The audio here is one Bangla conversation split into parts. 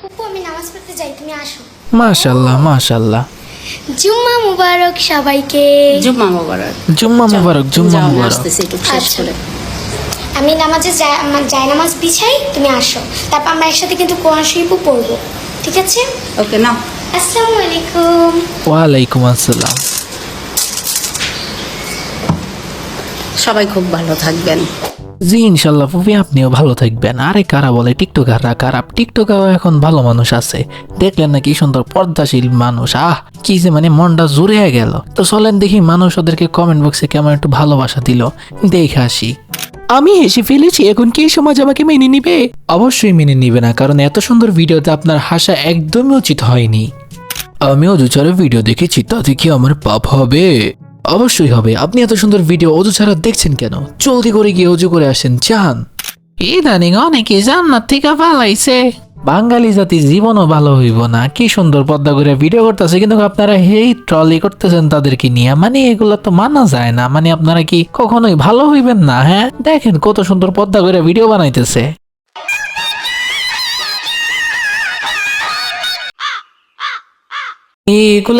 আপু আমি নামাজ পড়তে যাই, তুমি আসো। মাশাআল্লাহ মাশাআল্লাহ। জুম্মা মুবারক সবাইকে। জুম্মা মোবারক। জুম্মা মুবারক, জুম্মা যাও, আমি মুবারক। আসতেছি একটু শেষ করে। আমি নামাজে যাই নামাজ বিছাই, তুমি আসো, তারপর আমরা একসাথে কিন্তু কোরআন শরীফও পড়বো, ঠিক আছে? ওকে নাও। আসসালামু আলাইকুম। ওয়ালাইকুম আসসালাম। সবাই খুব ভালো থাকবেন। জি ইনশাল্লাহ ফুফি, আপনিও ভালো থাকবেন। আরে কারা বলে টিকটকাররা খারাপ? টিকটকাও এখন ভালো মানুষ আছে, দেখলেন না কি সুন্দর পর্দাশীল মানুষ। কি যে মানে মনটা জুড়ে গেল। তো চলেন দেখি মানুষ ওদেরকে কমেন্ট বক্সে কেমন একটু ভালোবাসা দিল, দেখে আসি। আমি হেসে ফেলেছি, এখন কি সমাজ আমাকে মেনে নিবে? অবশ্যই মেনে নিবে না, কারণ এত সুন্দর ভিডিওতে আপনার হাসা একদমই উচিত হয়নি। আমিও দু চার ভিডিও দেখেছি, তাতে কি আমার পাপ হবে? অবশ্যই হবে। আপনি এত সুন্দর ভিডিও অজু ছাড়া দেখছেন কেন? জলদি করে গিয়ে অজু করে আসেন, চান। ইদানিং অনেকে জান্নাত থেকে পালাইছে। বাঙালি জাতি জীবনও ভালো হইব না। কি সুন্দর পর্দা করে ভিডিও করতেছে, কিন্তু আপনারা হেই ট্রলি করতেছেন তাদেরকে নিয়ে। মানে এগুলো তো মানা যায় না। মানে আপনারা কি কখনোই ভালো হইবেন না? হ্যাঁ দেখেন কত সুন্দর পর্দা করে ভিডিও বানাইতেছে।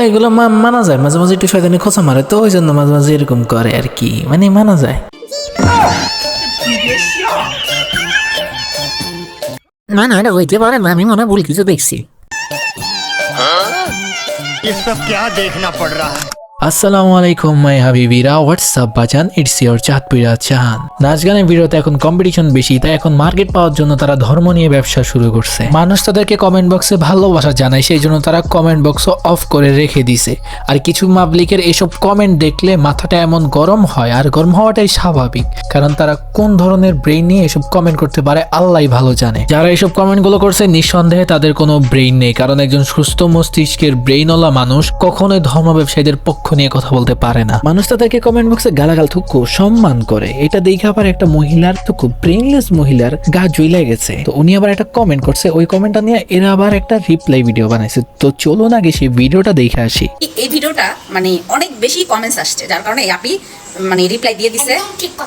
এগুলো মানা যায়, মাঝে মাঝে একটু শয়তানি খোঁচা মারে, তো ওই জন্য মাঝে মাঝে এরকম করে আর কি, মানে মানা যায়। না না এটা হইতে পারে না, আমি মনে হয় ভুল কিছু দেখছি। ये सब क्या देखना पड़ रहा है। আসসালামু আলাইকুম মাই হাবিবিরা, হোয়াটসঅ্যাপ বাজান, ইটস ইওর চাঁদপুরা চান। নাচ গানের ভিডিওতে এখন কম্পিটিশন বেশি, তাই এখন মার্কেট পাওয়ার জন্য তারা ধর্ম নিয়ে ব্যবসা শুরু করছে। মানুষ তাদেরকে কমেন্ট বক্সে ভালোবাসা জানায়, সেই জন্য তারা কমেন্ট বক্স অফ করে রেখে দিছে। আর কিছু পাবলিকের এসব কমেন্ট দেখলে মাথাটা এমন গরম হয়, আর গরম হওয়াটাই স্বাভাবিক, কারণ তারা কোন ধরনের ব্রেইন নিয়ে এসব কমেন্ট করতে পারে আল্লাহই ভালো জানে। যারা এসব কমেন্টগুলো করছে নিঃসন্দেহে তাদের কোনো ব্রেইন নেই, কারণ একজন সুস্থ মস্তিষ্কের ব্রেইনওয়ালা মানুষ কখনোই ধর্ম ব্যবসায়ীদের পক্ষ নিয়ে কথা বলতে পারে না। মানুষ তাদেরকে কমেন্ট বক্সে গালাগাল থুকু সম্মান করে। এটা দেখে আবার একটা মহিলার থুকু ব্রেইনলেস মহিলার গা জ্বলে গেছে। তো উনি আবার একটা কমেন্ট করছে, ওই কমেন্টটা নিয়ে এরা আবার একটা রিপ্লাই ভিডিও বানাইছে। তো চলুন আগে সেই ভিডিওটা দেখে আসি। এই ভিডিওটা মানে অনেক বেশি কমেন্টস আসছে, যার কারণে আপনি মানে রিপ্লাই দিয়ে দিছে।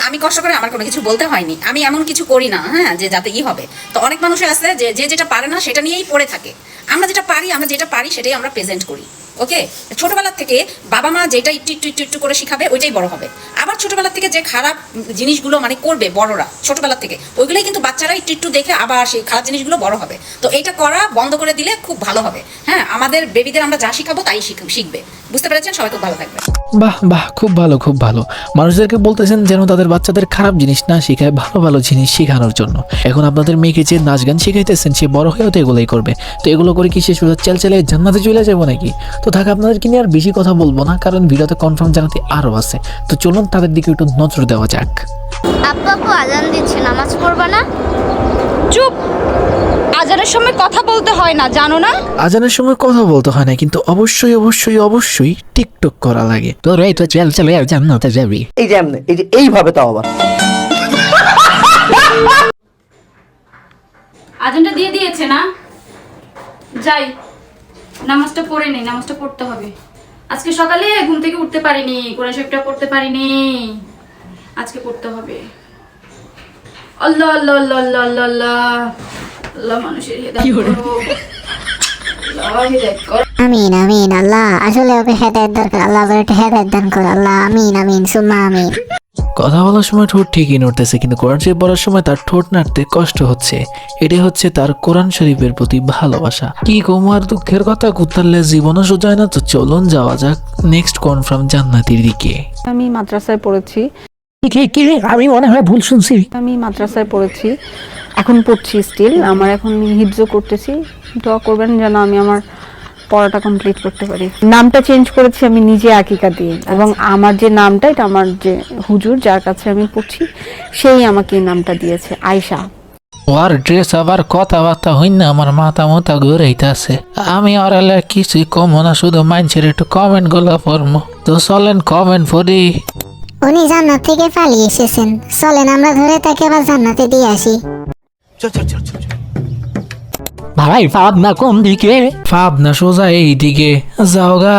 আমি কষ্ট করে আমার কোনো কিছু বলতে হয়নি, আমি এমন কিছু করি না হ্যাঁ যে যাতে ই হবে। তো অনেক মানুষ আছে যে যেটা পারে না সেটা নিয়েই পড়ে থাকে। আমরা যেটা পারি সেটাই আমরা প্রেজেন্ট করি। ওকে, ছোটবেলা থেকে বাবা মা যেটা একটু করে শিখাবে ওইটাই বড় হবে। আবার ছোটবেলা থেকে যে খারাপ জিনিসগুলো মানে করবে বড়রা ছোটবেলা থেকে, ওইগুলোই কিন্তু বাচ্চারা একটু দেখে আবার সেই খারাপ জিনিসগুলো বড় হবে। তো এইটা করা বন্ধ করে দিলে খুব ভালো হবে। হ্যাঁ, আমাদের বেবিদের আমরা যা শিখাবো তাই শিখবে। বুঝতে পেরেছেন? সবাই খুব ভালো থাকবে। বাহ বাহ, খুব ভালো খুব ভালো। মানুষদেরকে বলতেছেন যেন তাদের বাচ্চাদের খারাপ জিনিস না শিখায়, ভালো ভালো জিনিস শেখানোর জন্য। এখন আপনাদের মেয়েকে যে নাচ গান শিখাইতেছেন, সে বড় হয়েও তো এগুলোই করবে। তো এগুলো করে কি সে সোজা চেলচেলে জান্নাতে চলে যাবো নাকি? তো থাক, আপনাদেরকে নিয়ে আর বেশি কথা বলবো না, কারণ ভিডিওতে কনফার্ম জানাতে আরও আছে। তো চলুন তাদের দিকে একটু নজর দেওয়া যাক। আব্বু আপু আজান দিচ্ছে, নামাজ পড়বা না? চুপ, আজানের সময় কথা বলতে হয় না, জানো না? আজানের সময় কথা বলতে হয় না, কিন্তু অবশ্যই অবশ্যই অবশ্যই টিকটক করা লাগে। তো রে তো চল চলে আর জান্নাতে যাবি। এই যে এমনি, এই যে এইভাবে তাও আবার আজানটা দিয়ে দিয়েছে না? যাই নামাজটা পড়ে নেই, নামাজটা পড়তে হবে। আজকে সকালে ঘুম থেকে উঠতে পারিনি, কোরআন শরীফটা পড়তে পারিনি, আজকে পড়তে হবে। আল্লাহ আল্লাহ আল্লাহ আল্লাহ আল্লাহ আল্লাহ আল্লাহ, মানুষের হেদায়েত করো, আল্লাহ হেদায়েত করো। আমিন আমিন। আল্লাহ আসলে ওকে হেদায়েত দরকার, আল্লাহ আবার একটা হেদায়েত দান করো আল্লাহ। আমিন আমিন সুম্মা আমিন। কথা বলার সময় ঠোঁট ঠিকই নড়তেছে, কিন্তু কোরআন শরীফ পড়ার সময় তার ঠোঁট নাড়তে কষ্ট হচ্ছে। এটাই হচ্ছে তার কোরআন শরীফের প্রতি ভালোবাসা। কি কুমার দুঃখের কথা কুতারলে জীবনও সোজা হয় না। তো চলুন যাওয়া যাক নেক্সট কনফার্ম জান্নাতের দিকে। আমি মাদ্রাসায় পড়েছি। কি রে, আমি মনে হয় ভুল শুনছি। আমি মাদ্রাসায় পড়েছি, এখন পড়ছি স্টিল। আমার এখন হিফজ করতেছি। দোয়া করবেন যেন আমি আমার পড়াটা কমপ্লিট করতে পারি। নামটা চেঞ্জ করেছি আমি নিজে আকিকা দিয়ে, এবং আমার যে নামটা, এটা আমার যে হুজুর যার কাছে আমি পড়ছি সেই আমাকে এই নামটা দিয়েছে, আয়েশা। ওর ড্রেস আবার কথাবার্তা হইন না, আমার মাথা মতা ঘুরাইতেছে। আমি আর কিছুই কম না, শুধু মানুষের একটু কমেন্ট গুলো পড়বো। তো চলেন কমেন্ট পড়ি। উনি জান্নাত থেকে পালিয়ে এসেছেন, চলেন আমরা ধরে তাকে আবার জান্নাতে দিয়ে আসি। ভাই পাবনা কোন দিকে? পাবনা সোজা এই দিকে যাওগা।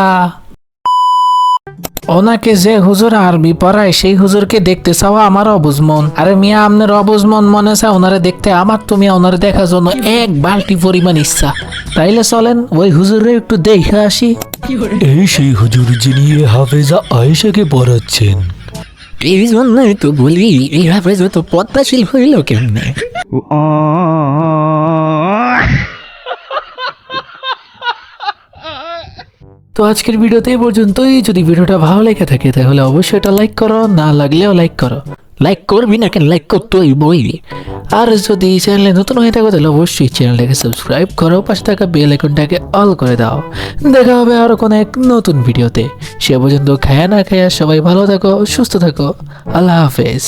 ওনাকে যে হুজুর আরবি পড়ায় সেই হুজুরকে দেখতে চাওয়া আমার অবুঝ মন। আরে মিয়া, আপনার অবুঝ মন মনে চায় ওনারে দেখতে, আমার তুমি ওনারে দেখার জন্য এক বালতি পরিমাণ ইচ্ছা। তাইলে চলেন ওই হুজুরে একটু দেখে আসি। এই সেই হুজুর যিনি হাফেজা আয়েশাকে পড়াচ্ছেন। এই জন্যই তো বলি এই হাফেজ তো পদ্মাশীল হইল কেমনে। তো আজকের ভিডিওতে এই পর্যন্তই। যদি ভিডিওটা ভালো লেগে থাকে তাহলে অবশ্যই এটা লাইক করো, না লাগলেও লাইক করো। লাইক করবি না কেন, লাইক করতেই বই। আর যদি চ্যানেলে নতুন হয়ে থাকো তাহলে অবশ্যই চ্যানেলটাকে সাবস্ক্রাইব করো, পাশে থাকা বেল আইকনটাকে অল করে দাও। দেখা হবে আরো কোনো এক নতুন ভিডিওতে। সে পর্যন্ত খায়া না খায়া সবাই ভালো থাকো, সুস্থ থাকো। আল্লাহ হাফেজ।